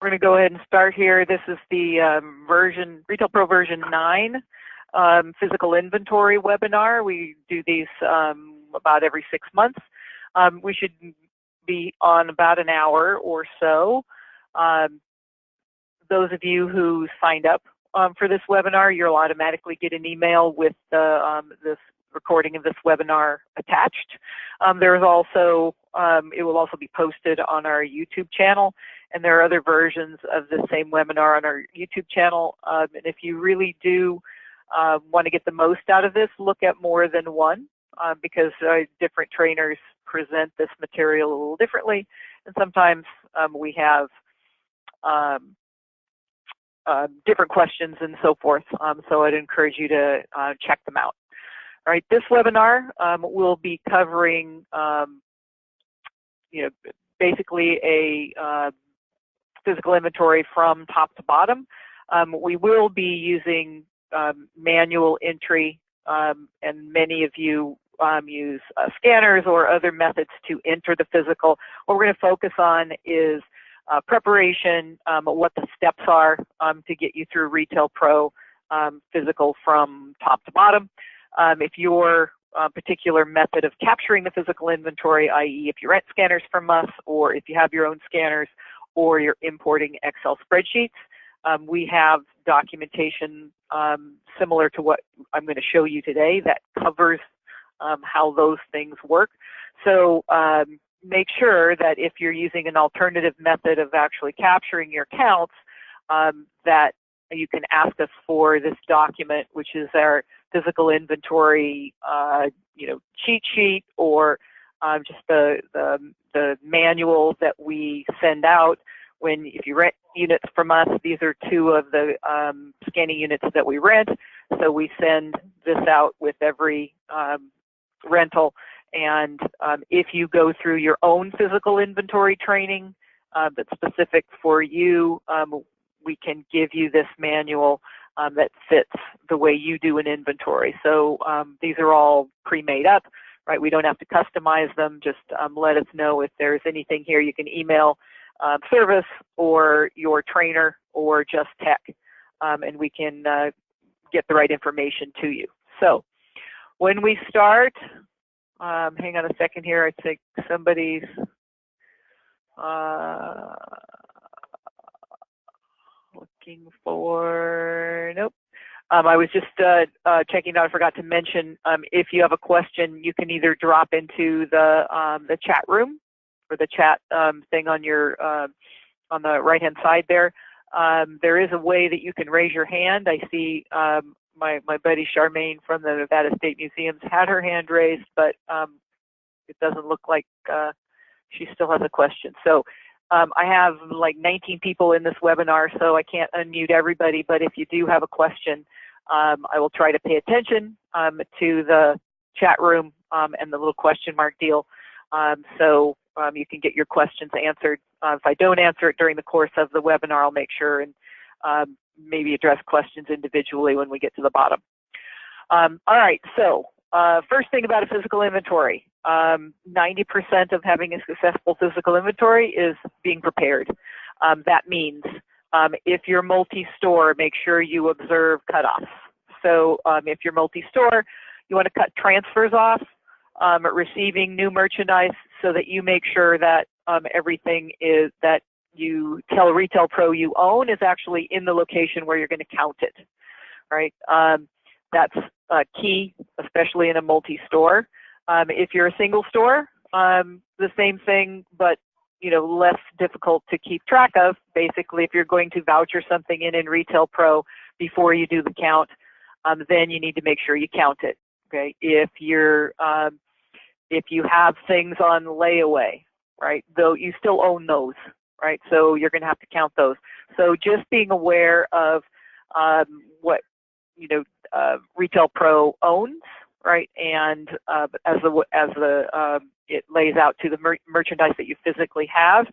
We're going to go ahead and start here. This is the Retail Pro version 9 physical inventory webinar. We do these about every 6 months. We should be on about an hour or so. Those of you who signed up for this webinar, you'll automatically get an email with this recording of this webinar attached. There's also, it will also be posted on our YouTube channel, and there are other versions of the same webinar on our YouTube channel. And if you really do want to get the most out of this, look at more than one, because different trainers present this material a little differently, and sometimes we have different questions and so forth. So I'd encourage you to check them out. All right, this webinar will be covering, basically a physical inventory from top to bottom. We will be using manual entry, and many of you use scanners or other methods to enter the physical. What we're going to focus on is preparation, what the steps are to get you through Retail Pro physical from top to bottom. If your particular method of capturing the physical inventory, i.e. if you rent scanners from us, or if you have your own scanners, or you're importing Excel spreadsheets, we have documentation similar to what I'm going to show you today that covers how those things work. So make sure that if you're using an alternative method of actually capturing your counts, that you can ask us for this document, which is our physical inventory, cheat sheet, or just the manual that we send out if you rent units from us. These are 2 of the scanning units that we rent, so we send this out with every rental. And if you go through your own physical inventory training that's specific for you, we can give you this manual that fits the way you do an inventory. So these are all pre-made up, right? We don't have to customize them. Just let us know if there's anything here. You can email service or your trainer or just tech, and we can get the right information to you. So when we start, hang on a second here. I think somebody's looking for, nope. I was just checking out. I forgot to mention, if you have a question, you can either drop into the chat room, or the chat thing on your on the right-hand side there. There is a way that you can raise your hand. I see my buddy Charmaine from the Nevada State Museums had her hand raised, but it doesn't look like she still has a question. So I have like 19 people in this webinar, so I can't unmute everybody, but if you do have a question, I will try to pay attention to the chat room and the little question mark deal, so you can get your questions answered. If I don't answer it during the course of the webinar, I'll make sure and maybe address questions individually when we get to the bottom. All right, so first thing about a physical inventory. 90% of having a successful physical inventory is being prepared. That means if you're multi-store, make sure you observe cutoffs. So if you're multi-store, you want to cut transfers off, receiving new merchandise, so that you make sure that everything is that you tell Retail Pro you own is actually in the location where you're going to count it, right? That's key, especially in a multi-store. If you're a single store, the same thing, but less difficult to keep track of. Basically, if you're going to voucher something in Retail Pro before you do the count, then you need to make sure you count it. Okay, if you have things on layaway, right? Though you still own those, right? So you're going to have to count those. So just being aware of what Retail Pro owns, right? And it lays out to the merchandise that you physically have.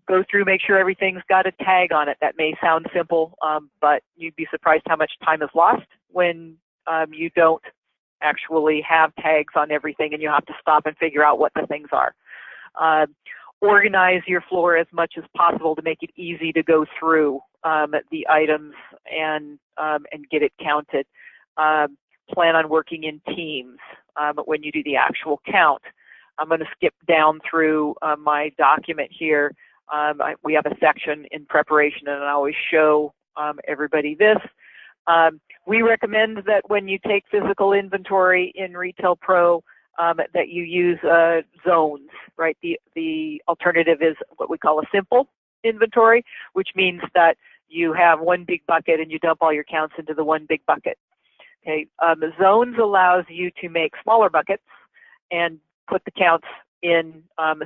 Go through, make sure everything's got a tag on it. That may sound simple, but you'd be surprised how much time is lost when you don't actually have tags on everything and you have to stop and figure out what the things are. organize your floor as much as possible to make it easy to go through the items and get it counted. Plan on working in teams when you do the actual count. I'm going to skip down through my document here. We have a section in preparation, and I always show everybody this. We recommend that when you take physical inventory in Retail Pro, that you use zones, right? The alternative is what we call a simple inventory, which means that you have one big bucket and you dump all your counts into the one big bucket. Okay, the zones allows you to make smaller buckets and put the counts in,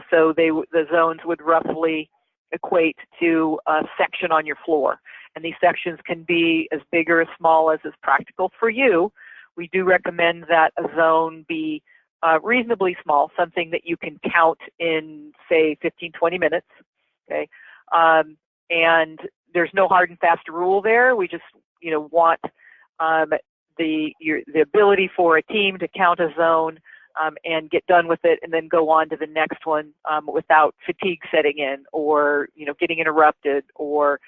so the zones would roughly equate to a section on your floor. And these sections can be as big or as small as is practical for you. We do recommend that a zone be reasonably small, something that you can count in, say, 15, 20 minutes, okay? And there's no hard and fast rule there. We just, want the ability for a team to count a zone and get done with it and then go on to the next one without fatigue setting in or, getting interrupted or,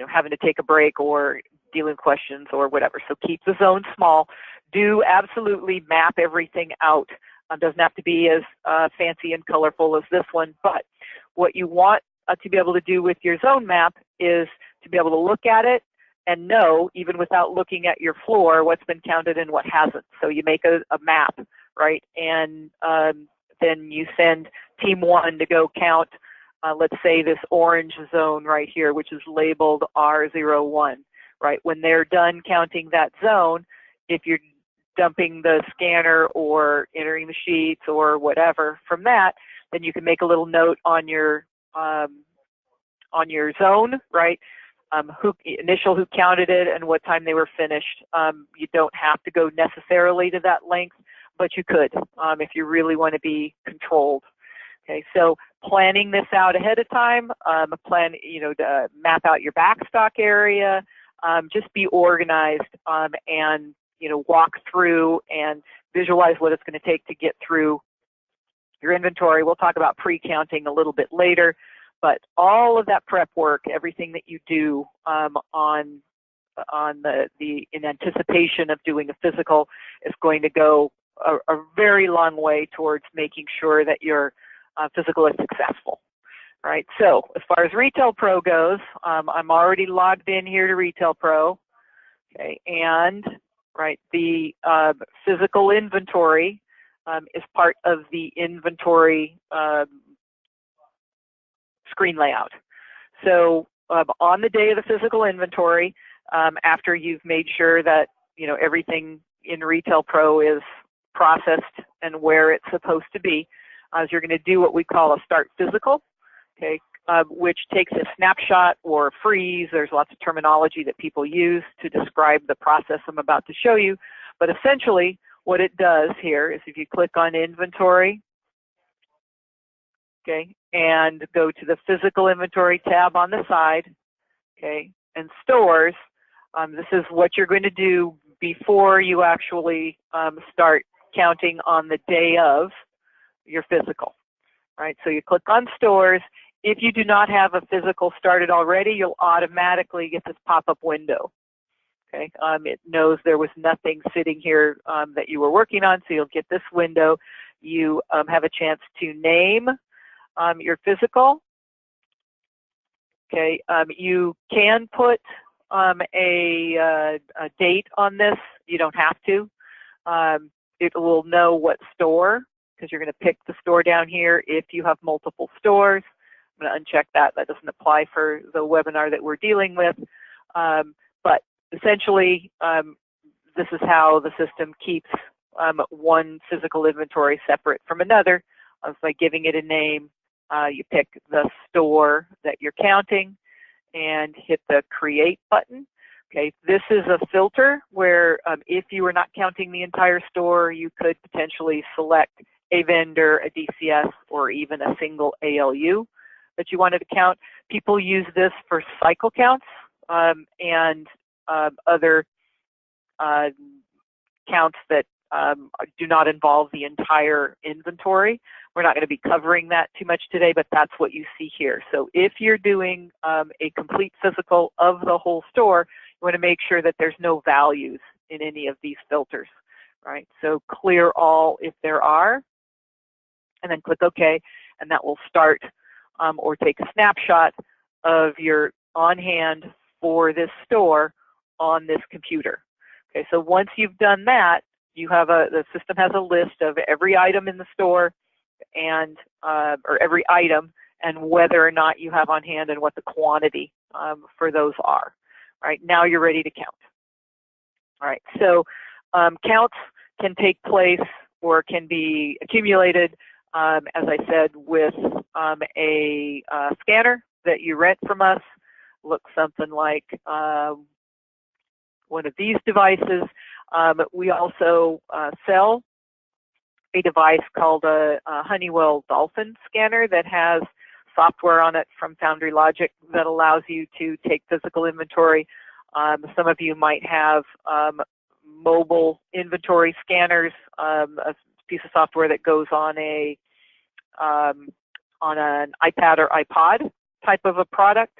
having to take a break or dealing with questions or whatever. So keep the zone small. Do absolutely map everything out. Doesn't have to be as fancy and colorful as this one, but what you want to be able to do with your zone map is to be able to look at it and know, even without looking at your floor, what's been counted and what hasn't. So you make a map, right? And then you send team one to go count, let's say this orange zone right here, which is labeled R01, right? When they're done counting that zone, if you're dumping the scanner or entering the sheets or whatever from that, then you can make a little note on your zone, right? Who counted it and what time they were finished. You don't have to go necessarily to that length, but you could if you really want to be controlled. Okay, so planning this out ahead of time, to map out your backstock area, just be organized and walk through and visualize what it's going to take to get through your inventory. We'll talk about pre-counting a little bit later, but all of that prep work, everything that you do in anticipation of doing a physical is going to go a very long way towards making sure that your physical is successful. Right, so as far as Retail Pro goes, I'm already logged in here to Retail Pro, okay, and the physical inventory is part of the inventory screen layout. So on the day of the physical inventory, after you've made sure that everything in Retail Pro is processed and where it's supposed to be, you're going to do what we call a start physical, okay, which takes a snapshot or a freeze. There's lots of terminology that people use to describe the process I'm about to show you. But essentially, what it does here is if you click on Inventory, okay, and go to the Physical Inventory tab on the side, okay, and Stores, this is what you're going to do before you actually start counting on the day of your physical. Right, so you click on Stores. If you do not have a physical started already, you'll automatically get this pop-up window. Okay, it knows there was nothing sitting here that you were working on, so you'll get this window. You have a chance to name your physical. Okay, you can put a date on this. You don't have to. It will know what store, because you're going to pick the store down here if you have multiple stores. I'm going to uncheck that. That doesn't apply for the webinar that we're dealing with. But essentially, this is how the system keeps one physical inventory separate from another. By giving it a name, you pick the store that you're counting and hit the Create button. Okay, this is a filter where if you were not counting the entire store, you could potentially select a vendor, a DCS, or even a single ALU that you wanted to count. People use this for cycle counts and other counts that do not involve the entire inventory. We're not going to be covering that too much today, but that's what you see here. So if you're doing a complete physical of the whole store, you want to make sure that there's no values in any of these filters, right? So clear all if there are, and then click OK, and that will start or take a snapshot of your on hand for this store on this computer. Okay, so once you've done that, you have the system has a list of every item in the store and or every item and whether or not you have on hand and what the quantity for those are. Right, now you're ready to count. All right, so counts can take place or can be accumulated, as I said, with a scanner that you rent from us. Looks something like one of these devices. We also sell a device called a Honeywell Dolphin scanner that has software on it from Foundry Logic that allows you to take physical inventory. Some of you might have mobile inventory scanners, a piece of software that goes on an iPad or iPod type of a product.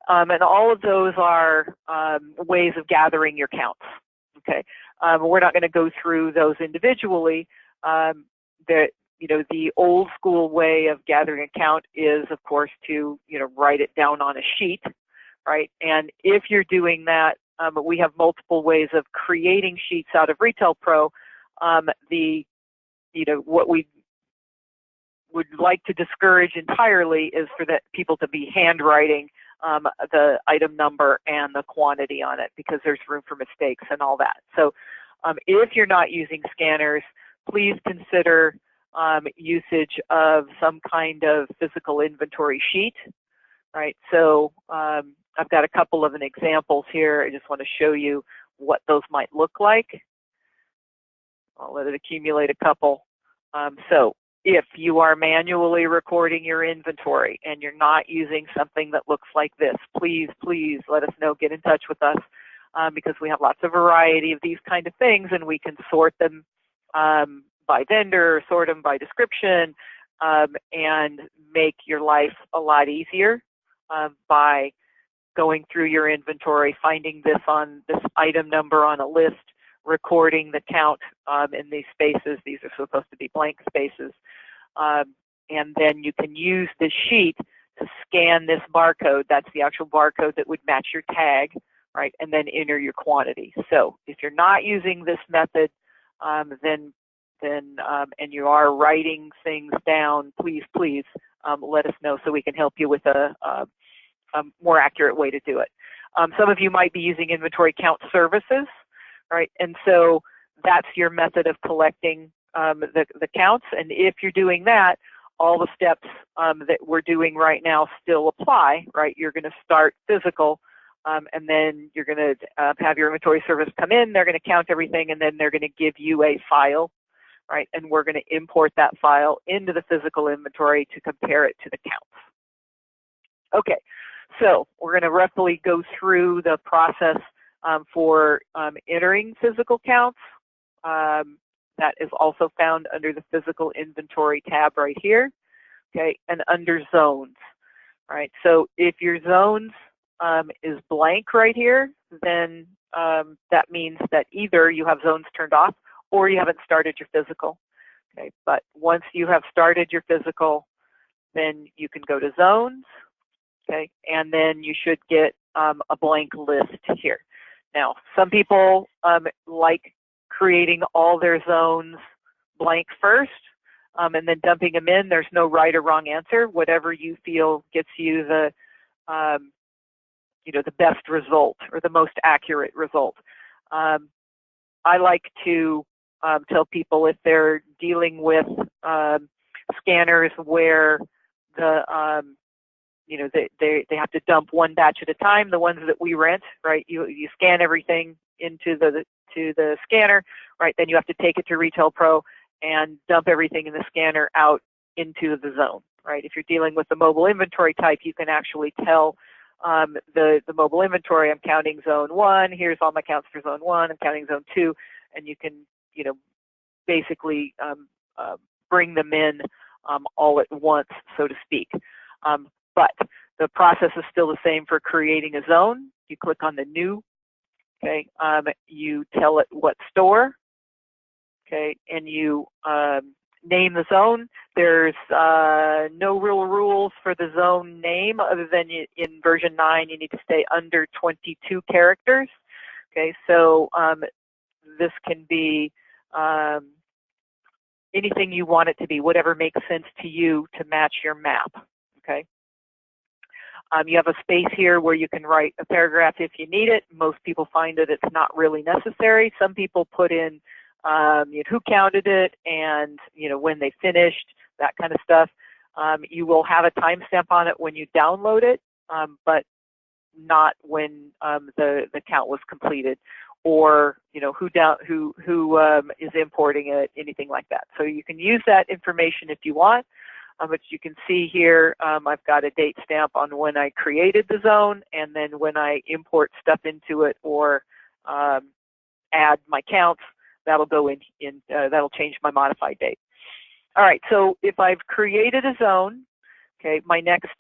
And all of those are ways of gathering your counts. Okay, we're not going to go through those individually. The old school way of gathering a count is, of course, to write it down on a sheet, right? And if you're doing that, we have multiple ways of creating sheets out of RPro. What we would like to discourage entirely is for people to be handwriting the item number and the quantity on it, because there's room for mistakes and all that. So if you're not using scanners, please consider usage of some kind of physical inventory sheet, right? So I've got a couple of examples here. I just want to show you what those might look like. I'll let it accumulate a couple. So if you are manually recording your inventory and you're not using something that looks like this, please let us know. Get in touch with us because we have lots of variety of these kind of things, and we can sort them by vendor, sort them by description, and make your life a lot easier by going through your inventory, finding this item number on a list, recording the count in these spaces. These are supposed to be blank spaces. And then you can use this sheet to scan this barcode. That's the actual barcode that would match your tag, right? And then enter your quantity. So if you're not using this method, and you are writing things down, please let us know so we can help you with a more accurate way to do it. Some of you might be using inventory count services, right? And so that's your method of collecting the counts. And if you're doing that, all the steps that we're doing right now still apply, right? You're going to start physical, and then you're going to have your inventory service come in. They're going to count everything, and then they're going to give you a file, right? And we're going to import that file into the physical inventory to compare it to the counts. Okay, so we're going to roughly go through the process for entering physical counts. That is also found under the physical inventory tab right here, okay, and under zones, right? So if your zones is blank right here, then that means that either you have zones turned off or you haven't started your physical, okay? But once you have started your physical, then you can go to zones, okay, and then you should get a blank list here. Now, some people like creating all their zones blank first and then dumping them in. There's no right or wrong answer. Whatever you feel gets you the the best result or the most accurate result. I like to tell people if they're dealing with scanners where the they have to dump one batch at a time. The ones that we rent, right? You scan everything into the scanner, right? Then you have to take it to RPro and dump everything in the scanner out into the zone, right? If you're dealing with the mobile inventory type, you can actually tell the mobile inventory, I'm counting zone 1, here's all my counts for zone 1, I'm counting zone 2, and you can, basically bring them in all at once, so to speak. But the process is still the same for creating a zone. You click on the new, okay, you tell it what store, okay, and you name the zone. There's no real rules for the zone name other than in version 9 you need to stay under 22 characters. Okay, so this can be anything you want it to be, whatever makes sense to you to match your map. Okay. You have a space here where you can write a paragraph if you need it. Most people find that it's not really necessary. Some people put in who counted it and when they finished, that kind of stuff. You will have a timestamp on it when you download it, but not when the count was completed, or who is importing it, anything like that. So you can use that information if you want. But you can see here, I've got a date stamp on when I created the zone, and then when I import stuff into it or add my counts, that'll go in that'll change my modified date. All right, so if I've created a zone, okay, my next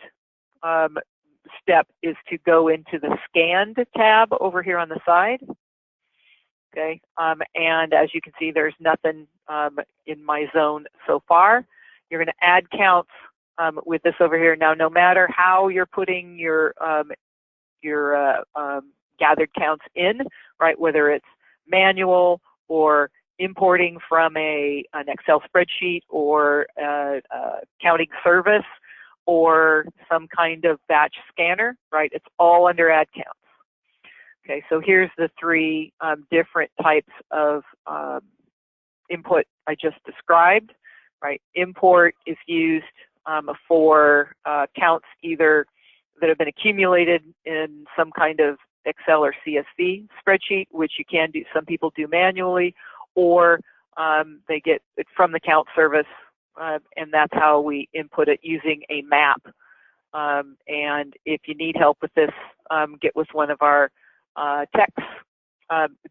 step is to go into the Scanned tab over here on the side. Okay, and as you can see, there's nothing in my zone so far. You're going to add counts with this over here. Now, no matter how you're putting your gathered counts in, right, whether it's manual or importing from an Excel spreadsheet or a counting service or some kind of batch scanner, right, it's all under add counts. Okay, so here's the three different types of input I just described. Right, import is used for counts either that have been accumulated in some kind of Excel or CSV spreadsheet, which you can do. Some people do manually, or they get it from the count service, and that's how we input it using a map. And if you need help with this, get with one of our techs.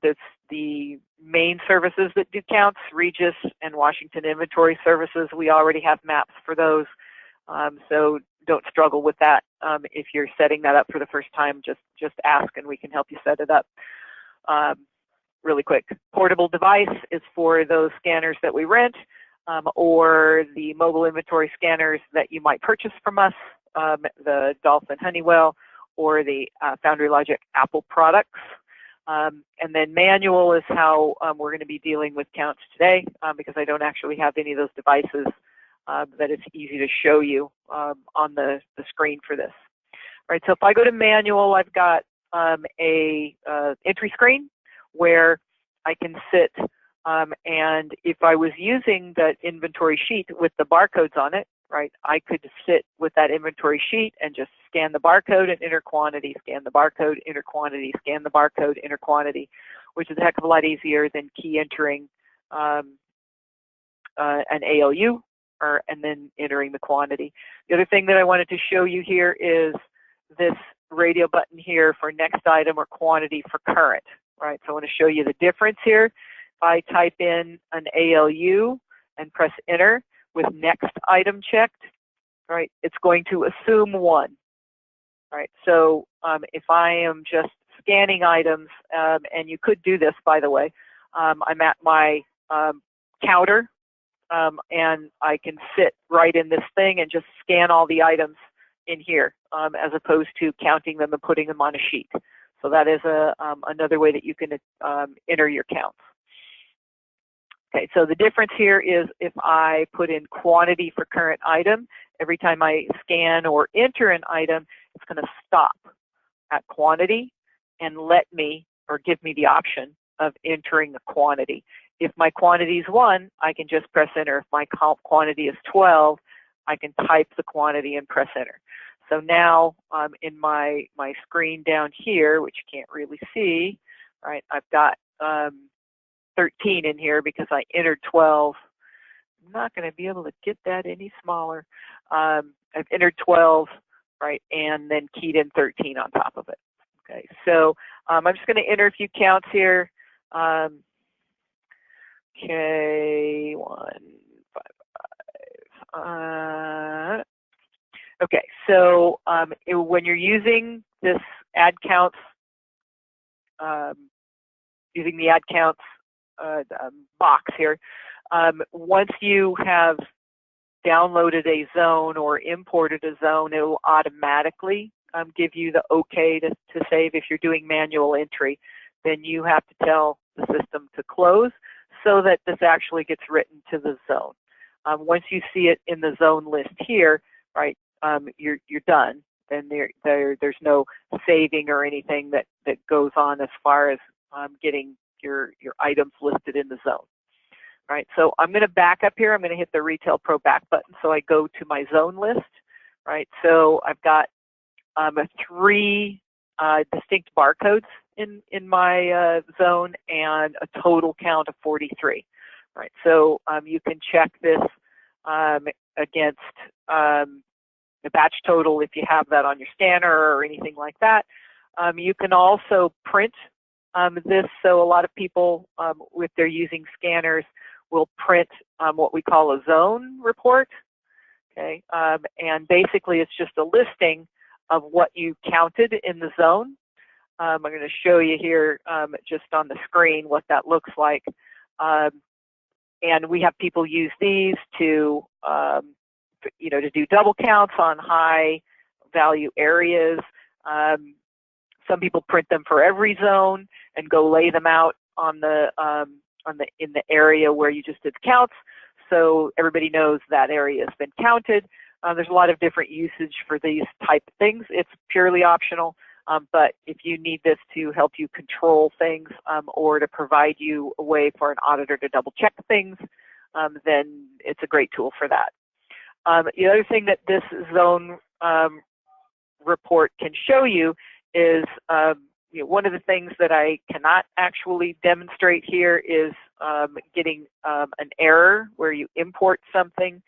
That's the main services that do counts, Regis and Washington Inventory Services. We already have maps for those, so don't struggle with that. If you're setting that up for the first time, just ask and we can help you set it up. Really quick, portable device is for those scanners that we rent, or the mobile inventory scanners that you might purchase from us, the Dolphin Honeywell or the Foundry Logic Apple products. And then manual is how we're going to be dealing with counts today, because I don't actually have any of those devices that it's easy to show you on the screen for this. Right, so if I go to manual, I've got a entry screen where I can sit, and if I was using that inventory sheet with the barcodes on it, right, I could sit with that inventory sheet and just scan the barcode and enter quantity, scan the barcode, enter quantity, scan the barcode, enter quantity, which is a heck of a lot easier than key entering an ALU and then entering the quantity. The other thing that I wanted to show you here is this radio button here for next item or quantity for current, right? So I want to show you the difference here. If I type in an ALU and press enter, with next item checked, right, it's going to assume 1, right? So if I am just scanning items, and you could do this, by the way, I'm at my counter, and I can sit right in this thing and just scan all the items in here, as opposed to counting them and putting them on a sheet. So that is another way that you can enter your counts. Okay, so the difference here is if I put in quantity for current item, every time I scan or enter an item, it's going to stop at quantity and let me, or give me the option of entering the quantity. If my quantity is 1, I can just press enter. If my quantity is 12, I can type the quantity and press enter. So now in my screen down here, which you can't really see, right, I've got 13 in here because I entered 12. I'm not going to be able to get that any smaller. I've entered 12, right, and then keyed in 13 on top of it. Okay, so I'm just going to enter a few counts here. Okay, 1, 5, 5. So when you're using this ad counts, using the ad counts box here, once you have downloaded a zone or imported a zone, it will automatically give you the okay to save. If you're doing manual entry, then you have to tell the system to close so that this actually gets written to the zone. Once you see it in the zone list here, right, you're done. Then there's no saving or anything that goes on as far as getting your items listed in the zone. Right, so I'm going to back up here. I'm going to hit the Retail Pro back button so I go to my zone list. Right, so I've got 3 distinct barcodes in my zone and a total count of 43. Right, so you can check this against the batch total if you have that on your scanner or anything like that. You can also print this, so a lot of people, if they're using scanners, will print what we call a zone report. Okay, and basically it's just a listing of what you counted in the zone. I'm going to show you here just on the screen what that looks like. And we have people use these to, to do double counts on high value areas. Some people print them for every zone and go lay them out on the in the area where you just did counts, so everybody knows that area has been counted. There's a lot of different usage for these type of things. It's purely optional, but if you need this to help you control things or to provide you a way for an auditor to double check things, then it's a great tool for that. The other thing that this zone report can show you is one of the things that I cannot actually demonstrate here is getting an error where you import something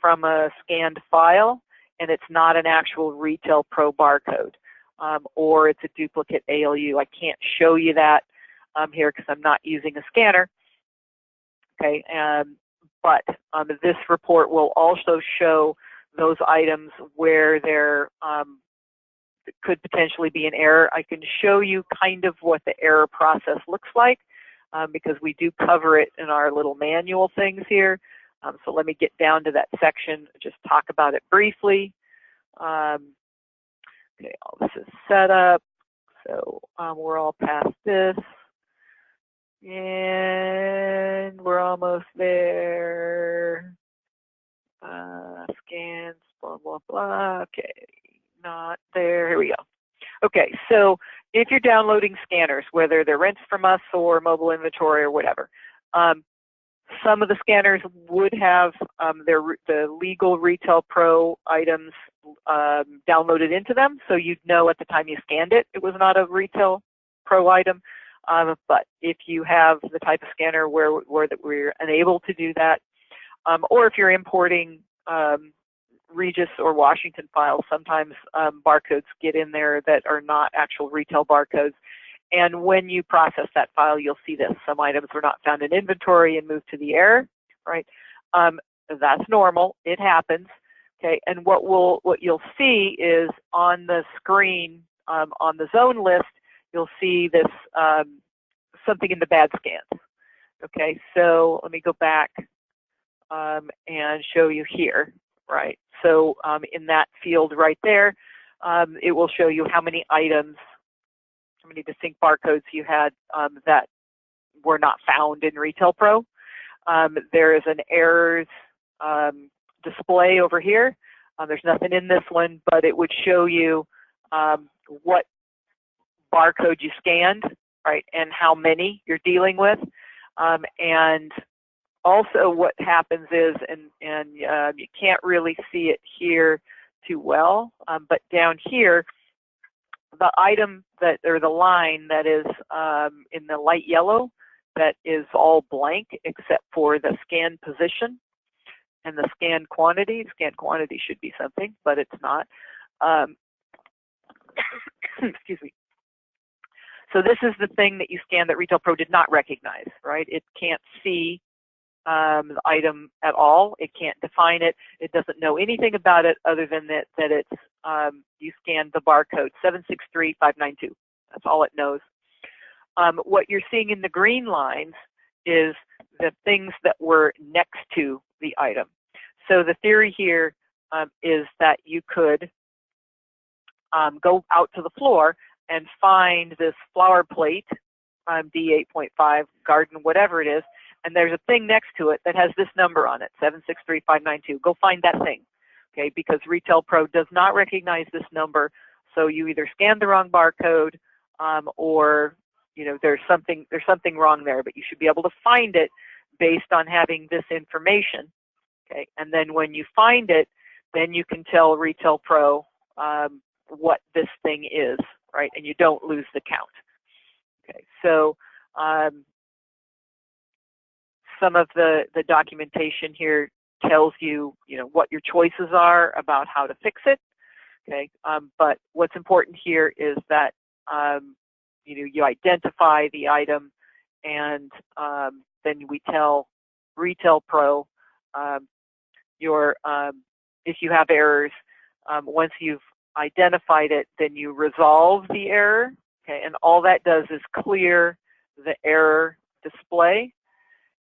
from a scanned file and it's not an actual Retail Pro barcode, or it's a duplicate ALU. I can't show you that here because I'm not using a scanner. Okay, but this report will also show those items where there could potentially be an error. I can show you kind of what the error process looks like because we do cover it in our little manual things here. So let me get down to that section, just talk about it briefly. Okay, all this is set up. So we're all past this. And we're almost there. Scans, blah, blah, blah. Okay, not there. Here we go. Okay, so if you're downloading scanners, whether they're rents from us or mobile inventory or whatever, some of the scanners would have the legal Retail Pro items downloaded into them, so you'd know at the time you scanned it, it was not a Retail Pro item. But if you have the type of scanner where we're unable to do that, or if you're importing Regis or Washington files, sometimes barcodes get in there that are not actual retail barcodes. And when you process that file, you'll see this. Some items were not found in inventory and moved to the error, right? That's normal. It happens. Okay. And what you'll see is on the screen on the zone list, you'll see this something in the bad scans. Okay, so let me go back and show you here, right? So in that field right there, it will show you how many items, how many distinct barcodes you had that were not found in Retail Pro. There is an errors display over here. There's nothing in this one, but it would show you what barcode you scanned, right, and how many you're dealing with. And also what happens is, and you can't really see it here too well, but down here, the item that, or the line that is in the light yellow, that is all blank except for the scan position and the scan quantity. Scan quantity should be something, but it's not. Excuse me. So this is the thing that you scan that Retail Pro did not recognize, right? It can't see the item at all. It can't define it. It doesn't know anything about it other than that it's you scanned the barcode 763592. That's all it knows. What you're seeing in the green lines is the things that were next to the item. So the theory here is that you could go out to the floor and find this flower plate, D8.5, garden, whatever it is, and there's a thing next to it that has this number on it, 763592. Go find that thing, okay? Because RPro does not recognize this number, so you either scanned the wrong barcode or there's something wrong there. But you should be able to find it based on having this information, okay? And then when you find it, then you can tell RPro what this thing is, right? And you don't lose the count. Okay, so some of the documentation here tells you, what your choices are about how to fix it. Okay, but what's important here is that you identify the item, and then we tell RPro if you have errors. Once you've identified it, then you resolve the error. Okay, and all that does is clear the error display,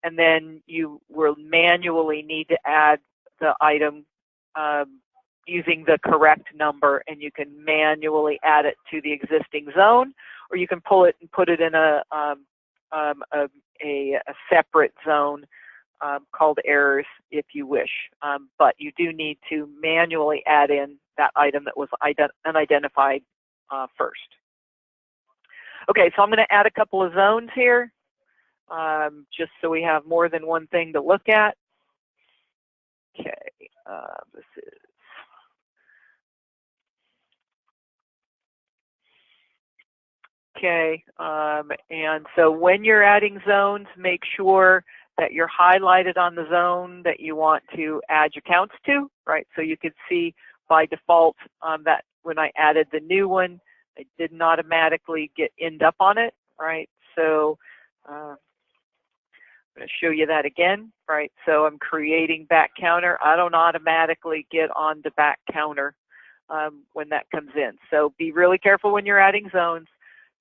and then you will manually need to add the item using the correct number, and you can manually add it to the existing zone, or you can pull it and put it in a separate zone called errors if you wish. But you do need to manually add in that item that was unidentified first. Okay, so I'm going to add a couple of zones here, just so we have more than one thing to look at. Okay, this is okay, and so when you're adding zones, make sure that you're highlighted on the zone that you want to add your counts to, right? So you could see by default that when I added the new one, it didn't automatically end up on it, right? So I'm going to show you that again, right? So I'm creating back counter. I don't automatically get on the back counter when that comes in. So be really careful when you're adding zones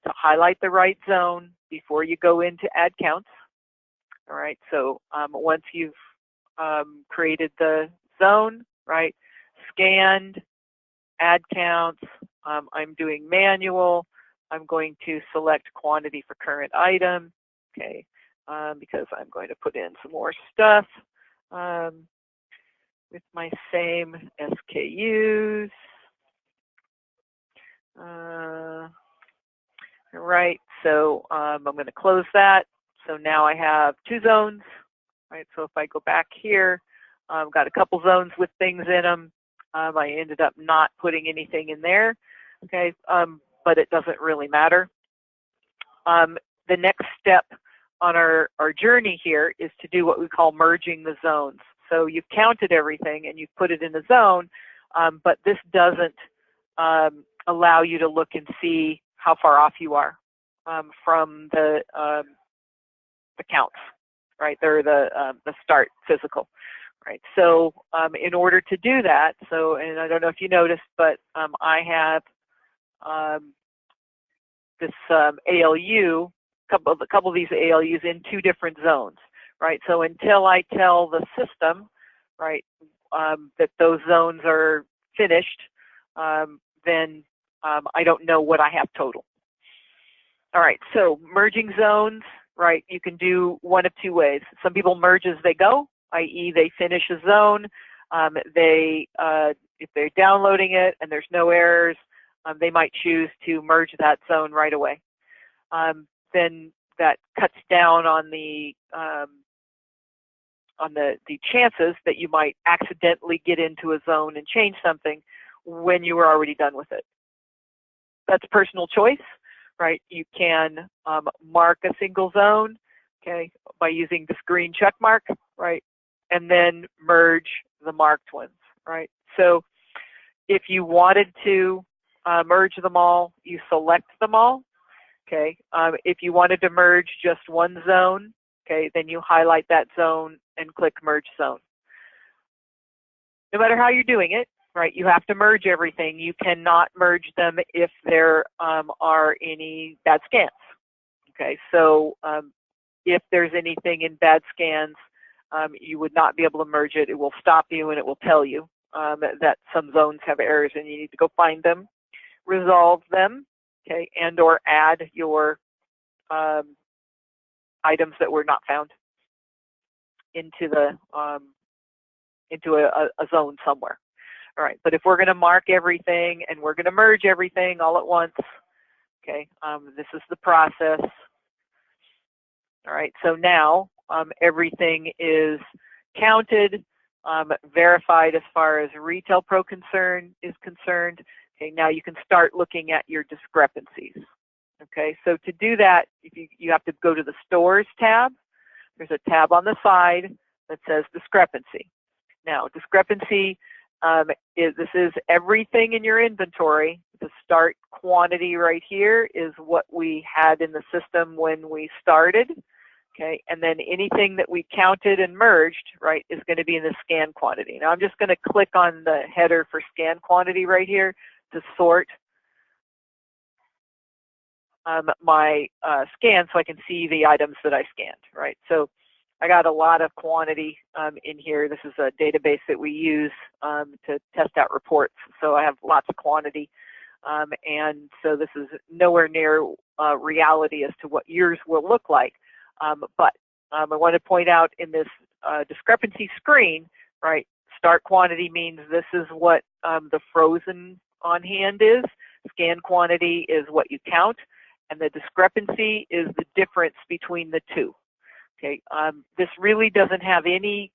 to highlight the right zone before you go in to add counts. All right, so once you've created the zone, right, scanned, add counts, I'm doing manual. I'm going to select quantity for current item, okay, because I'm going to put in some more stuff with my same SKUs. All right, so I'm going to close that. So now I have two zones, right? So if I go back here, I've got a couple zones with things in them. I ended up not putting anything in there, okay? But it doesn't really matter. The next step on our journey here is to do what we call merging the zones. So you've counted everything and you've put it in a zone, but this doesn't allow you to look and see how far off you are from the counts, right? They're the start physical, right? So in order to do that, and I don't know if you noticed, but I have this ALU, a couple of these ALUs in two different zones, right? So until I tell the system, right, that those zones are finished, then I don't know what I have total. All right, so merging zones, right, you can do one of two ways. Some people merge as they go, i.e. they finish a zone. If they're downloading it and there's no errors, they might choose to merge that zone right away. Then that cuts down on the chances that you might accidentally get into a zone and change something when you were already done with it. That's personal choice, right? You can mark a single zone, okay, by using this green check mark, right, and then merge the marked ones, right? So if you wanted to merge them all, you select them all, okay? If you wanted to merge just one zone, okay, then you highlight that zone and click Merge Zone. No matter how you're doing it, right, you have to merge everything. You cannot merge them if there are any bad scans. Okay, so if there's anything in bad scans, you would not be able to merge it. It will stop you and it will tell you that some zones have errors and you need to go find them, resolve them, okay, and or add your items that were not found into the into a zone somewhere. All right, but if we're going to mark everything and we're going to merge everything all at once, okay, this is the process. All right, so now everything is counted, verified as far as RPro is concerned. Okay, now you can start looking at your discrepancies. Okay, so to do that, you have to go to the Stores tab. There's a tab on the side that says Discrepancy. Now, discrepancy this is everything in your inventory. The start quantity right here is what we had in the system when we started. Okay, and then anything that we counted and merged, right, is going to be in the scan quantity. Now I'm just going to click on the header for scan quantity right here to sort my scan so I can see the items that I scanned, right? So I got a lot of quantity in here. This is a database that we use to test out reports. So I have lots of quantity. And so this is nowhere near reality as to what yours will look like. But I want to point out in this discrepancy screen, right, start quantity means this is what the frozen on hand is. Scan quantity is what you count. And the discrepancy is the difference between the two. Okay, this really doesn't have any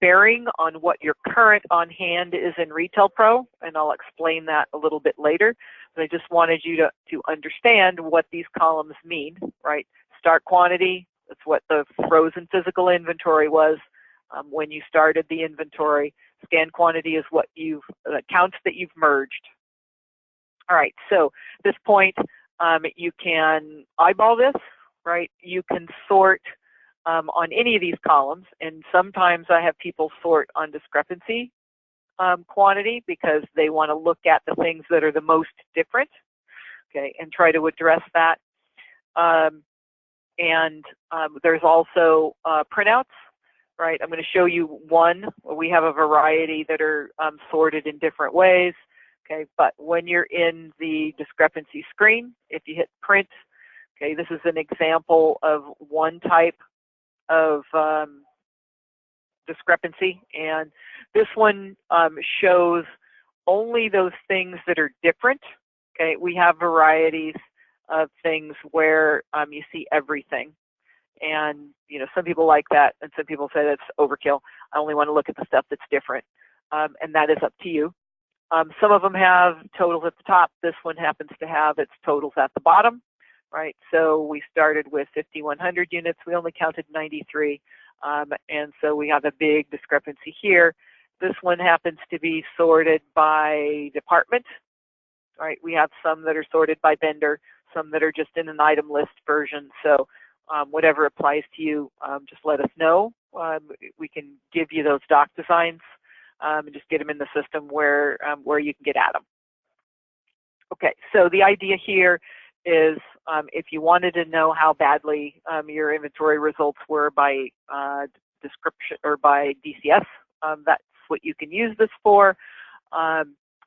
bearing on what your current on hand is in RPro, and I'll explain that a little bit later. But I just wanted you to understand what these columns mean, right? Start quantity, that's what the frozen physical inventory was when you started the inventory. Scan quantity is what counts that you've merged. All right, so at this point, you can eyeball this, right? You can sort on any of these columns, and sometimes I have people sort on discrepancy quantity because they want to look at the things that are the most different, okay, and try to address that. There's also printouts, right? I'm going to show you one. We have a variety that are sorted in different ways. Okay, but when you're in the discrepancy screen, if you hit print, okay, this is an example of one type of discrepancy, and this one shows only those things that are different. Okay, we have varieties of things where you see everything, and some people like that, and some people say that's overkill. I only want to look at the stuff that's different, and that is up to you. Some of them have totals at the top. This one happens to have its totals at the bottom, right? So we started with 5,100 units. We only counted 93, and so we have a big discrepancy here. This one happens to be sorted by department, right? We have some that are sorted by vendor, some that are just in an item list version. So whatever applies to you, just let us know. We can give you those doc designs. And just get them in the system where you can get at them. Okay, so the idea here is if you wanted to know how badly your inventory results were by description or by DCS, that's what you can use this for.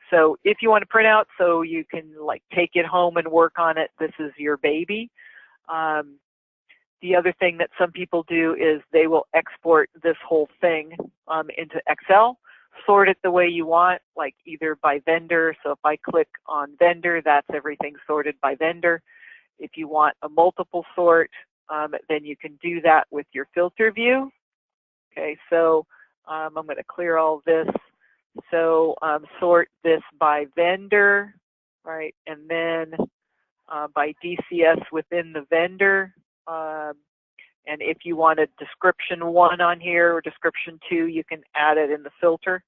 So if you want to print out so you can like take it home and work on it, this is your baby. The other thing that some people do is they will export this whole thing into Excel. Sort it the way you want, like either by vendor. So if I click on vendor, that's everything sorted by vendor. If you want a multiple sort, then you can do that with your filter view. Okay, so I'm going to clear all this. So sort this by vendor, right? And then by DCS within the vendor. And if you want a description 1 on here or description 2, you can add it in the filter.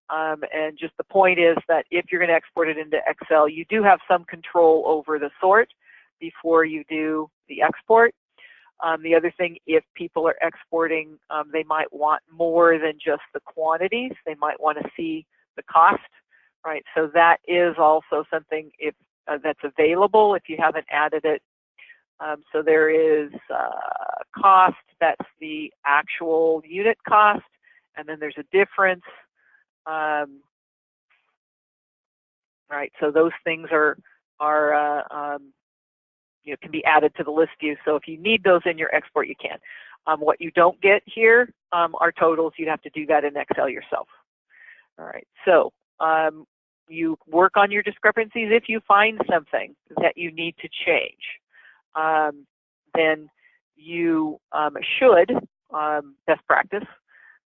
And just the point is that if you're going to export it into Excel, you do have some control over the sort before you do the export. The other thing, if people are exporting, they might want more than just the quantities. They might want to see the cost, right? So that is also something if that's available if you haven't added it. So there is cost, that's the actual unit cost, and then there's a difference. Right, so those things are you know, can be added to the list view. So if you need those in your export, you can. What you don't get here are totals. You'd have to do that in Excel yourself. All right, so you work on your discrepancies. If you find something that you need to change, then you should, best practice,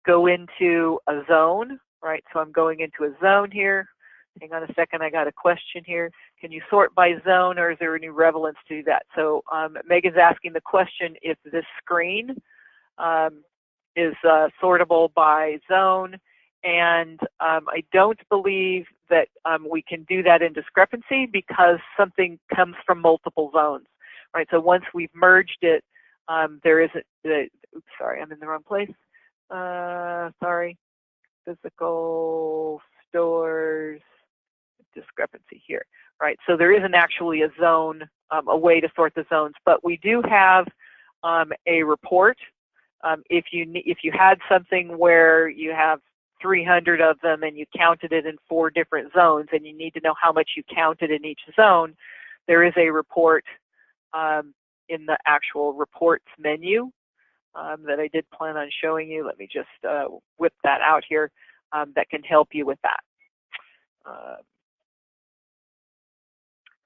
go into a zone, right? So I'm going into a zone here. Hang on a second, I got a question here. Can you sort by zone, or is there any relevance to that? So Megan's asking the question if this screen is sortable by zone, and I don't believe that we can do that in discrepancy because something comes from multiple zones, right? So once we've merged it, there isn't, oops, sorry, I'm in the wrong place. Sorry, physical stores, discrepancy here, right? So there isn't actually a zone, a way to sort the zones, but we do have a report. If you had something where you have 300 of them and you counted it in 4 different zones and you need to know how much you counted in each zone, there is a report in the actual reports menu that I did plan on showing you. Let me just whip that out here that can help you with that.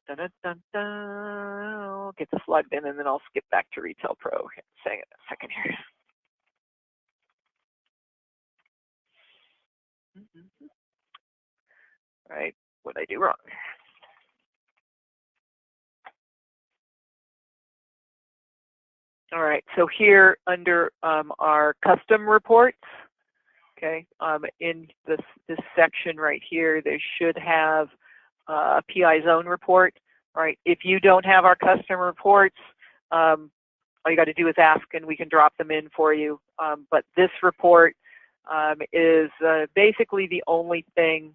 Dun, dun, dun, dun. I'll get this logged in and then I'll skip back to RPro. Hang on a second here. All right, what did I do wrong? All right, so here under our custom reports, okay, in this section right here, they should have a PI zone report, right? If you don't have our custom reports, all you got to do is ask and we can drop them in for you. But this report is basically the only thing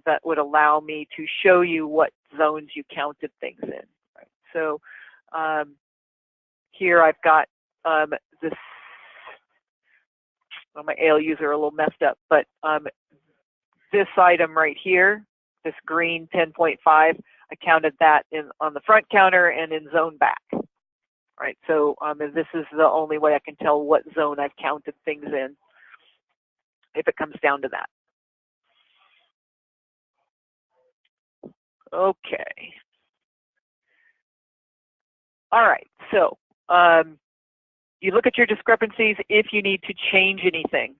that would allow me to show you what zones you counted things in. Right? So here I've got this, well, my ALUs are a little messed up, but this item right here, this green 10.5, I counted that on the front counter and in zone back. Right, so this is the only way I can tell what zone I've counted things in, if it comes down to that. Okay. All right, so you look at your discrepancies. If you need to change anything,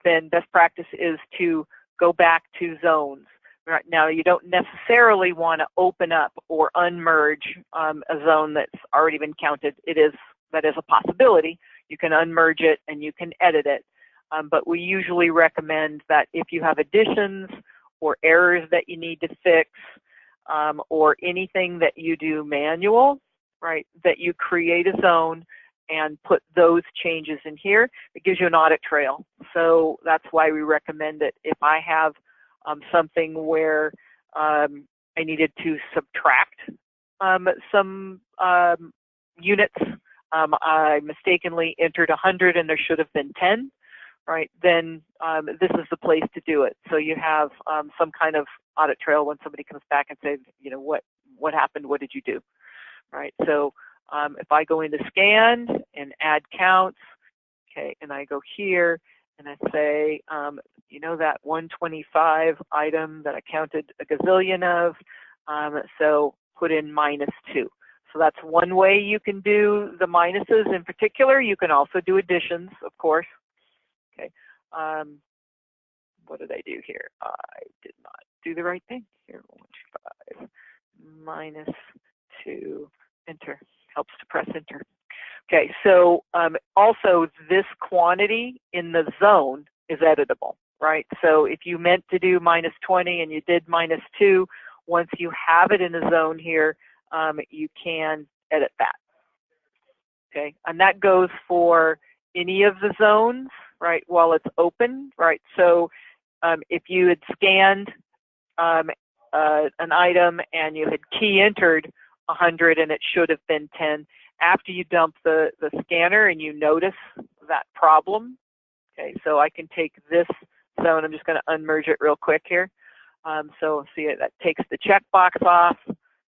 then best practice is to go back to zones. Right now, you don't necessarily want to open up or unmerge a zone that's already been counted. That is a possibility. You can unmerge it and you can edit it. But we usually recommend that if you have additions or errors that you need to fix, or anything that you do manual, right, that you create a zone and put those changes in here. It gives you an audit trail. So that's why we recommend it. If I have something where I needed to subtract some units, I mistakenly entered 100 and there should have been 10, right? Then this is the place to do it. So you have some kind of audit trail when somebody comes back and says, you know, what happened? What did you do? Right. So if I go into scanned and add counts, okay, and I go here and I say, you know, that 125 item that I counted a gazillion of, so put in -2. So that's one way you can do the minuses in particular. You can also do additions, of course. Okay. What did I do here? I did not do the right thing. Here, 125 -2, enter. Helps to press enter. Okay, so also this quantity in the zone is editable, right? So if you meant to do -20 and you did -2, once you have it in the zone here, you can edit that. okay? And that goes for any of the zones, right, while it's open, right? So if you had scanned an item and you had key entered 100 and it should have been 10, after you dump the scanner and you notice that problem, okay, so I can take this zone, I'm just going to unmerge it real quick here. So see, that takes the checkbox off,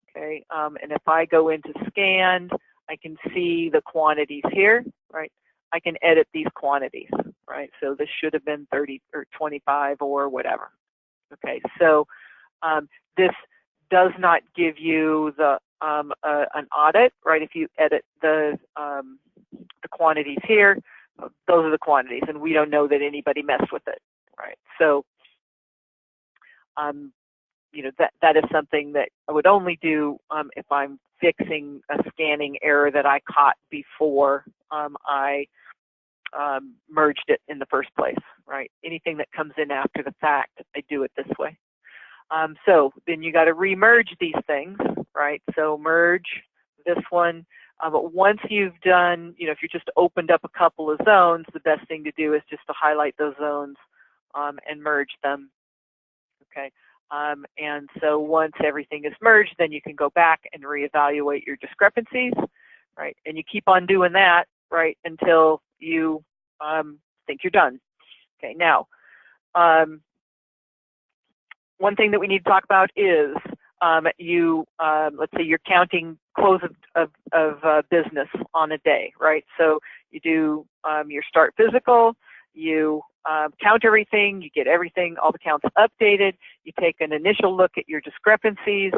okay, and if I go into scanned, I can see the quantities here, right? I can edit these quantities, right? So this should have been 30 or 25 or whatever, okay? So this does not give you the an audit, right? If you edit the quantities here, those are the quantities, and we don't know that anybody messed with it, right? So, you know, that is something that I would only do if I'm fixing a scanning error that I caught before I merged it in the first place, right? Anything that comes in after the fact, I do it this way. So then you got to remerge these things, right? So merge this one. But once you've done, you know, if you just opened up a couple of zones, the best thing to do is just to highlight those zones and merge them, okay? And so once everything is merged, then you can go back and reevaluate your discrepancies, right? And you keep on doing that, right, until you think you're done. Okay, now, one thing that we need to talk about is let's say you're counting close of business on a day, right? So you do your start physical, you count everything, you get everything, all the counts updated, you take an initial look at your discrepancies,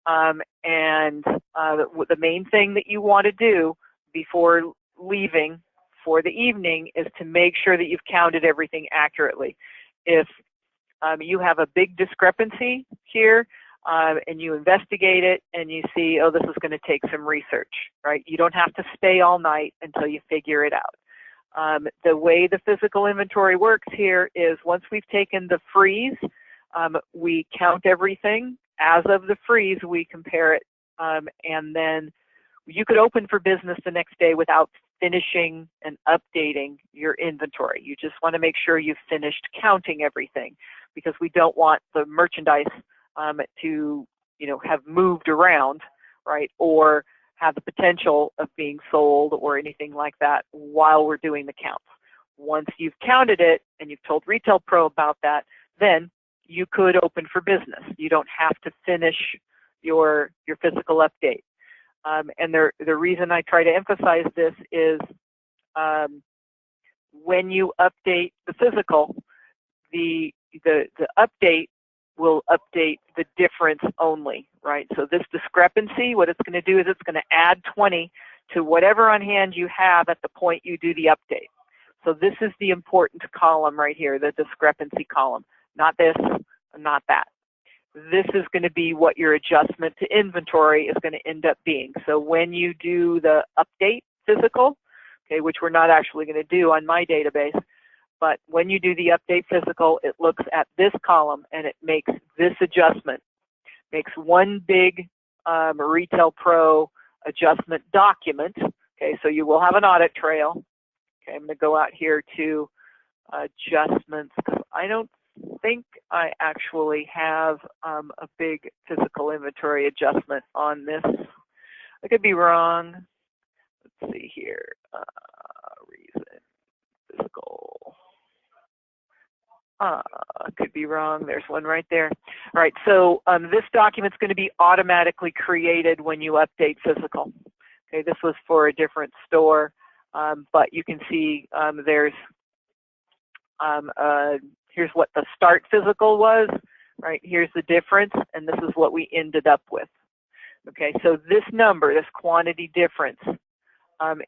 and the main thing that you want to do before leaving for the evening is to make sure that you've counted everything accurately. If you have a big discrepancy here, and you investigate it and you see, oh, this is going to take some research, right? You don't have to stay all night until you figure it out. The way the physical inventory works here is once we've taken the freeze, we count everything. As of the freeze, we compare it, and then you could open for business the next day without finishing and updating your inventory. You just want to make sure you've finished counting everything, because we don't want the merchandise to, you know, have moved around, right, or have the potential of being sold or anything like that while we're doing the counts. Once you've counted it and you've told RPro about that, then you could open for business. You don't have to finish your physical update. And the reason I try to emphasize this is when you update the physical, the update will update the difference only, right? So this discrepancy, what it's going to do is it's going to add 20 to whatever on hand you have at the point you do the update. So this is the important column right here, the discrepancy column, not this, not that. This is going to be what your adjustment to inventory is going to end up being. So when you do the update physical, okay, which we're not actually going to do on my database, but when you do the update physical, it looks at this column and it makes this adjustment, makes one big RPro adjustment document. Okay, so you will have an audit trail. Okay, I'm going to go out here to adjustments, because I don't think I actually have a big physical inventory adjustment on this. I could be wrong. Let's see here. Reason physical. Could be wrong. There's one right there. All right, so this document's going to be automatically created when you update physical. Okay, this was for a different store, but you can see there's here's what the start physical was, right? Here's the difference, and this is what we ended up with. Okay, so this number, this quantity difference,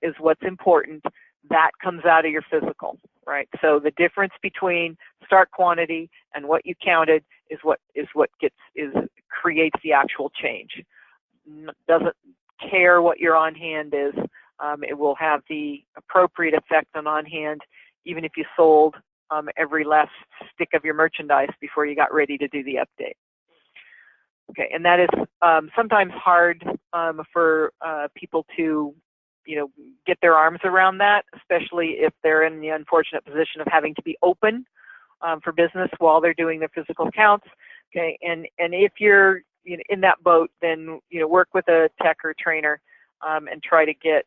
is what's important. That comes out of your physical, right? So the difference between start quantity and what you counted is what creates the actual change. Doesn't care what your on hand is. It will have the appropriate effect on hand, even if you sold every last stick of your merchandise before you got ready to do the update. Okay, and that is sometimes hard for people to get their arms around that, especially if they're in the unfortunate position of having to be open for business while they're doing their physical counts. Okay, and if you're in that boat, then work with a tech or trainer and try to get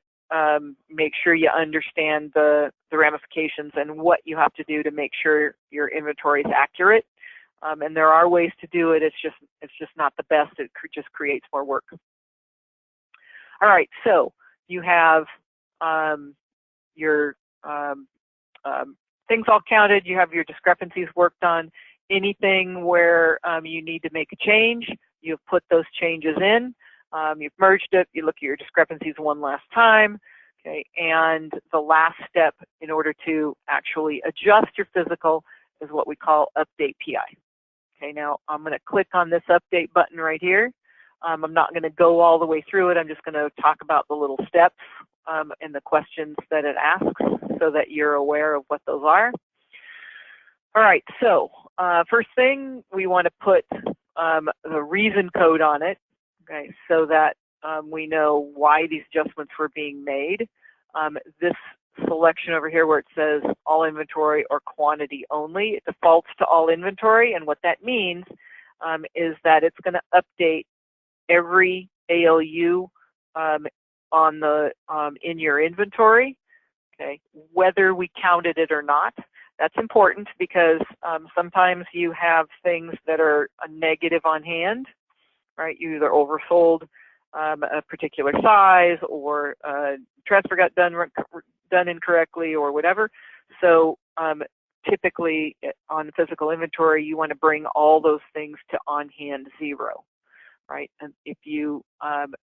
make sure you understand the ramifications and what you have to do to make sure your inventory is accurate. And there are ways to do it. It's just not the best. It just creates more work. All right, so you have your things all counted. You have your discrepancies worked on. Anything where you need to make a change, you've put those changes in. You've merged it. You look at your discrepancies one last time. Okay, and the last step in order to actually adjust your physical is what we call update PI. Okay, now I'm going to click on this update button right here. I'm not going to go all the way through it. I'm just going to talk about the little steps and the questions that it asks so that you're aware of what those are. All right, so first thing, we want to put the reason code on it, okay, so that we know why these adjustments were being made. This selection over here where it says all inventory or quantity only, it defaults to all inventory, and what that means is that it's going to update every ALU on the in your inventory, okay, whether we counted it or not. That's important because sometimes you have things that are a negative on hand, right? You either oversold a particular size or transfer got done incorrectly or whatever. So typically on physical inventory, you want to bring all those things to on-hand 0, right? And if you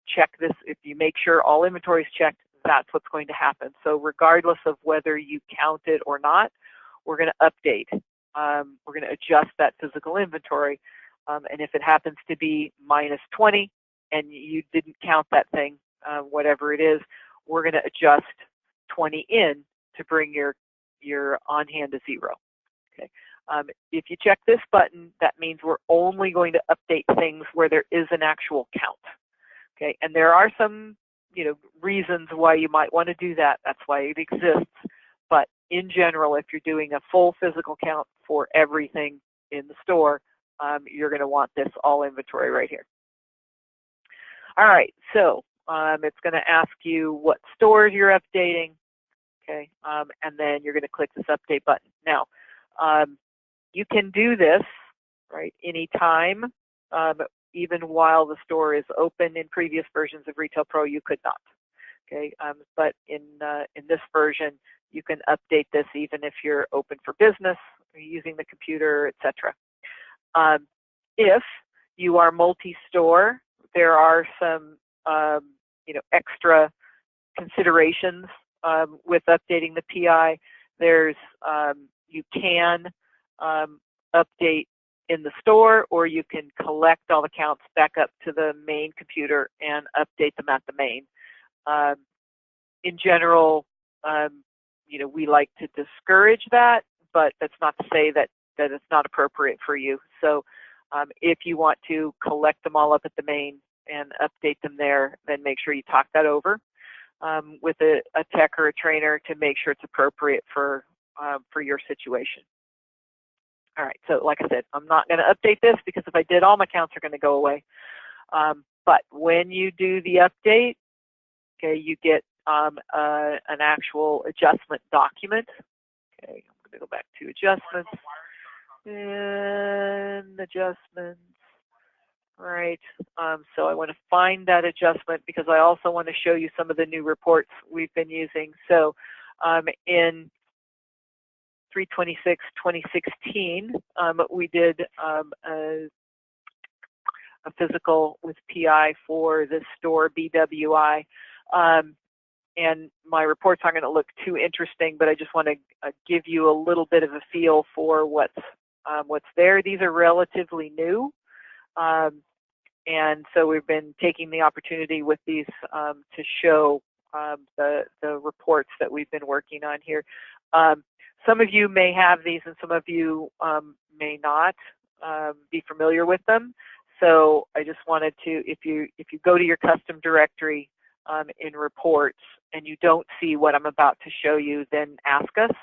check this, if you make sure all inventory is checked, that's what's going to happen. So regardless of whether you count it or not, we're going to update. We're going to adjust that physical inventory. And if it happens to be -20 and you didn't count that thing, whatever it is, we're going to adjust 20 in to bring your on-hand to 0. Okay. If you check this button, that means we're only going to update things where there is an actual count. Okay, and there are some reasons why you might want to do that. That's why it exists. But in general, if you're doing a full physical count for everything in the store, you're going to want this all inventory right here. All right, so it's going to ask you what stores you're updating, okay, and then you're going to click this update button. Now, you can do this, right, anytime, even while the store is open. In previous versions of RPro, you could not, okay, but in this version, you can update this even if you're open for business, or using the computer, etc. If you are multi-store, there are some extra considerations with updating the PI. There's you can update in the store, or you can collect all the counts back up to the main computer and update them at the main. In general, we like to discourage that, but that's not to say that it's not appropriate for you. So if you want to collect them all up at the main and update them there, then make sure you talk that over with a tech or a trainer to make sure it's appropriate for your situation. All right, so like I said, I'm not going to update this because if I did, all my counts are going to go away. But when you do the update, okay, you get an actual adjustment document. Okay, I'm going to go back to adjustments and adjustments. All right, so I want to find that adjustment because I also want to show you some of the new reports we've been using. So in 3/26/2016, we did a physical with PI for this store, BWI. And my reports aren't going to look too interesting, but I just want to give you a little bit of a feel for what's there. These are relatively new. And so we've been taking the opportunity with these to show the reports that we've been working on here. Some of you may have these and some of you may not be familiar with them. So I just wanted to, if you go to your custom directory in reports and you don't see what I'm about to show you, then ask us,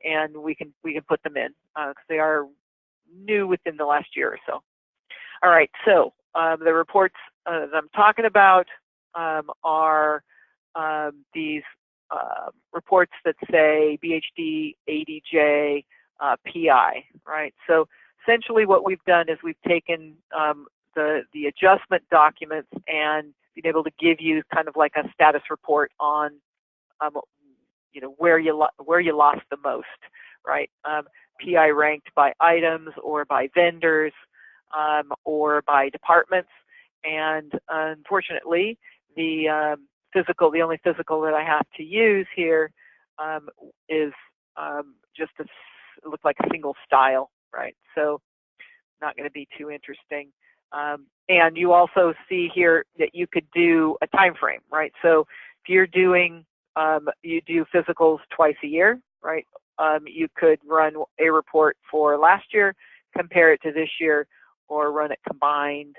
and we can put them in because they are new within the last year or so. All right, so the reports that I'm talking about are these reports that say BHD, ADJ, PI, right? So essentially what we've done is we've taken the adjustment documents and been able to give you kind of like a status report on you know, where you lost the most, right? PI ranked by items or by vendors or by departments. And unfortunately, the only physical that I have to use here is just it looks like a single style, right? So not going to be too interesting. And you also see here that you could do a time frame, right? So if you're doing, you do physicals twice a year, right? You could run a report for last year, compare it to this year, or run it combined.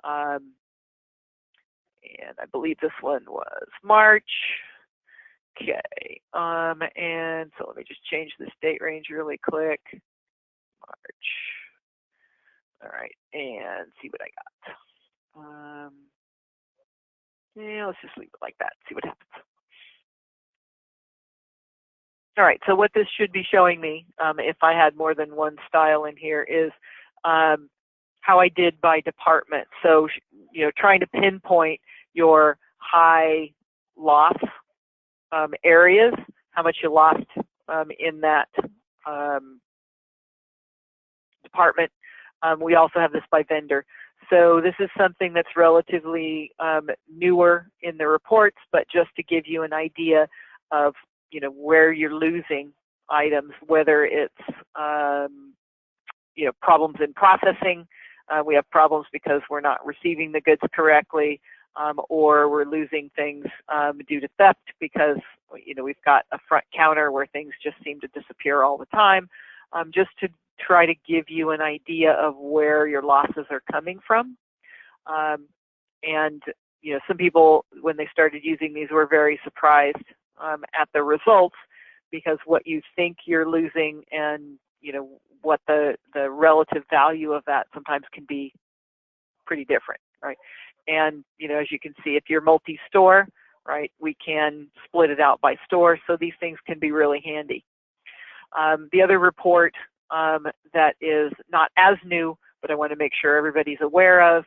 And I believe this one was March. Okay, and so let me just change this date range really quick. March. All right, and see what I got. Yeah, let's just leave it like that, see what happens. All right, so what this should be showing me, if I had more than one style in here, is how I did by department. So, you know, trying to pinpoint your high loss areas, how much you lost in that department. We also have this by vendor. So this is something that's relatively newer in the reports, but just to give you an idea of, you know, where you're losing items, whether it's you know, problems in processing. We have problems because we're not receiving the goods correctly, or we're losing things due to theft because, you know, we've got a front counter where things just seem to disappear all the time. Just to try to give you an idea of where your losses are coming from. And, you know, some people, when they started using these, were very surprised at the results, because what you think you're losing and, you know, what the relative value of that sometimes can be pretty different, right? And, you know, as you can see, if you're multi-store, right, we can split it out by store, so these things can be really handy. The other report that is not as new, but I want to make sure everybody's aware of,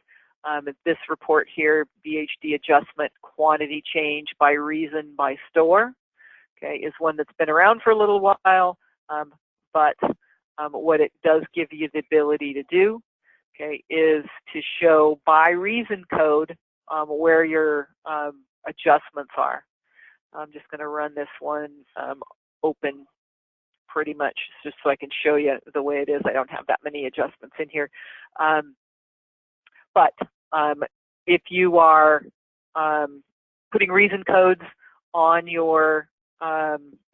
this report here, BHD adjustment quantity change by reason by store, okay, is one that's been around for a little while, but what it does give you the ability to do, okay, is to show by reason code where your adjustments are. I'm just going to run this one open pretty much just so I can show you the way it is. I don't have that many adjustments in here. But if you are putting reason codes on your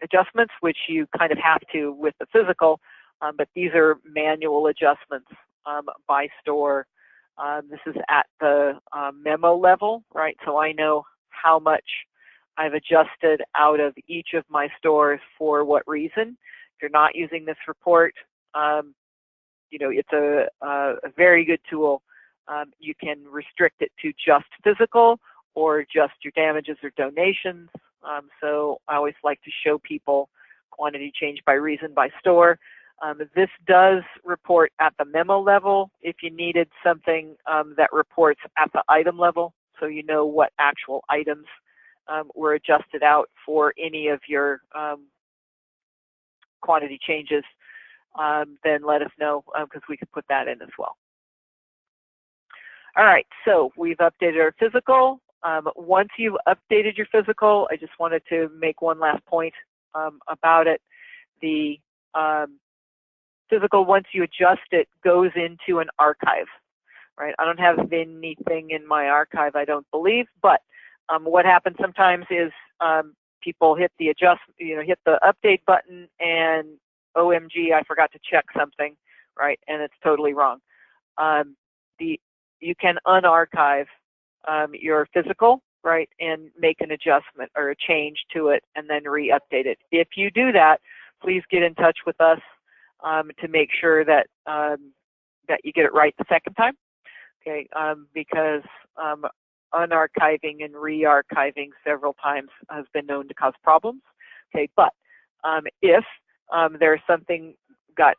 adjustments, which you kind of have to with the physical, but these are manual adjustments by store. This is at the memo level, right? So I know how much I've adjusted out of each of my stores for what reason. If you're not using this report, you know, it's a very good tool. You can restrict it to just physical or just your damages or donations. So I always like to show people quantity change by reason by store. This does report at the memo level if you needed something that reports at the item level, so you know what actual items were adjusted out for any of your quantity changes, then let us know, because we could put that in as well. All right, so we've updated our physical. Once you've updated your physical, I just wanted to make one last point about it. The physical, once you adjust it, goes into an archive, right? I don't have anything in my archive, I don't believe, but what happens sometimes is people hit the hit the update button and OMG, I forgot to check something, right? And it's totally wrong. You can unarchive your physical, right, and make an adjustment or a change to it and then re-update it. If you do that, please get in touch with us to make sure that that you get it right the second time, okay, because unarchiving and re-archiving several times has been known to cause problems, okay, but if there's something got,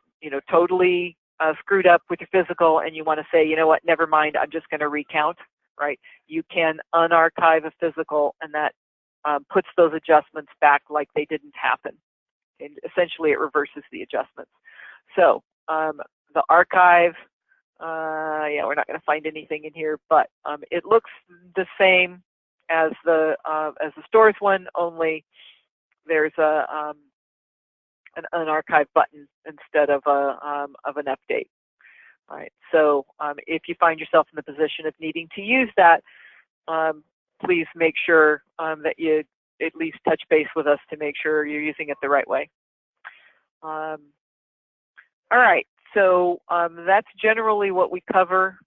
totally screwed up with your physical and you want to say, you know what, never mind, I'm just going to recount, right? You can unarchive a physical, and that puts those adjustments back like they didn't happen. And essentially, it reverses the adjustments. So the archive, yeah, we're not going to find anything in here, but it looks the same as the stores one, only there's an unarchive button instead of an update. All right. So if you find yourself in the position of needing to use that, please make sure that you at least touch base with us to make sure you're using it the right way. All right. So that's generally what we cover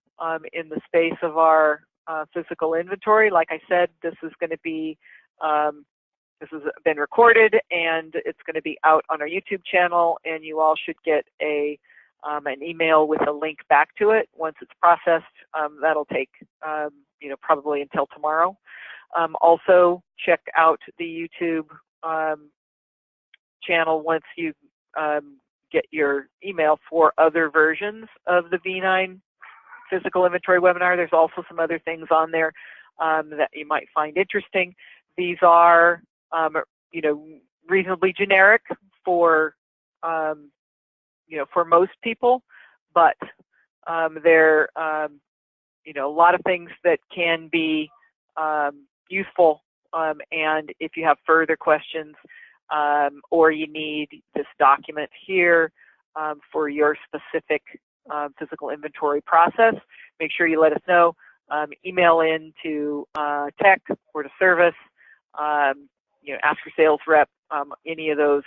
in the space of our physical inventory. Like I said, this is going to be this has been recorded, and it's going to be out on our YouTube channel, and you all should get an email with a link back to it once it's processed. That'll take probably until tomorrow. Also, check out the YouTube channel once you get your email for other versions of the V9 physical inventory webinar. There's also some other things on there that you might find interesting. These are reasonably generic for for most people, but there a lot of things that can be useful. And if you have further questions or you need this document here for your specific physical inventory process, make sure you let us know. Email in to tech or to service. Ask your sales rep. Any of those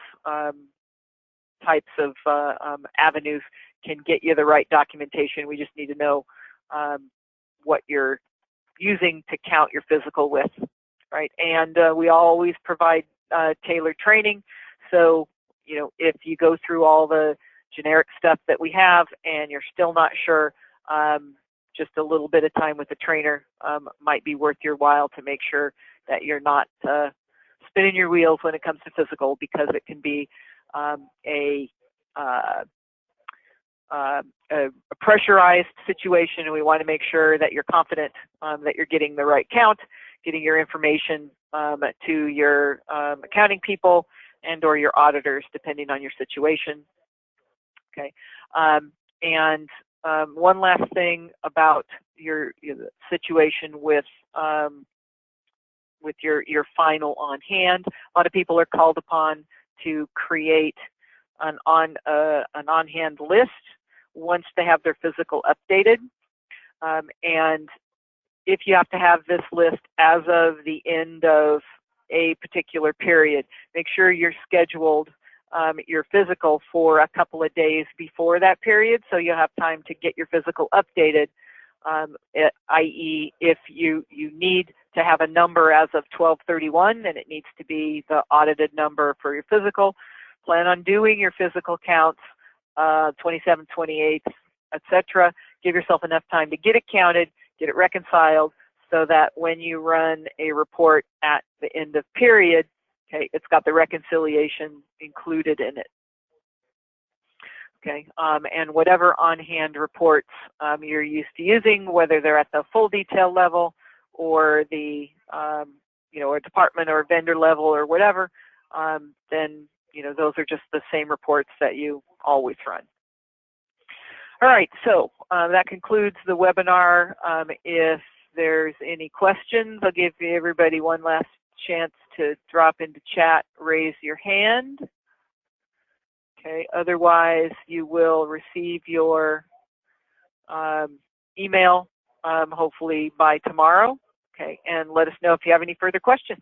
types of avenues can get you the right documentation. We just need to know what you're using to count your physical with, right? And we always provide tailored training. So, if you go through all the generic stuff that we have and you're still not sure, just a little bit of time with the trainer might be worth your while to make sure that you're not spinning your wheels when it comes to physical, because it can be a pressurized situation, and we want to make sure that you're confident that you're getting the right count, getting your information to your accounting people and or your auditors, depending on your situation. Okay, and one last thing about your situation with your final on hand. A lot of people are called upon to create an on-hand list once they have their physical updated. And if you have to have this list as of the end of a particular period, make sure you're scheduled your physical for a couple of days before that period, so you'll have time to get your physical updated, i.e. if you need to have a number as of 12/31 and it needs to be the audited number for your physical, plan on doing your physical counts 27, 28, etc. Give yourself enough time to get it counted, get it reconciled, so that when you run a report at the end of period, okay, it's got the reconciliation included in it. Okay, and whatever on-hand reports you're used to using, whether they're at the full detail level or the or department or vendor level or whatever, then those are just the same reports that you always run. All right, so that concludes the webinar. If there's any questions, I'll give everybody one last chance to drop into chat, raise your hand. Okay, otherwise you will receive your email hopefully by tomorrow. Okay, and let us know if you have any further questions.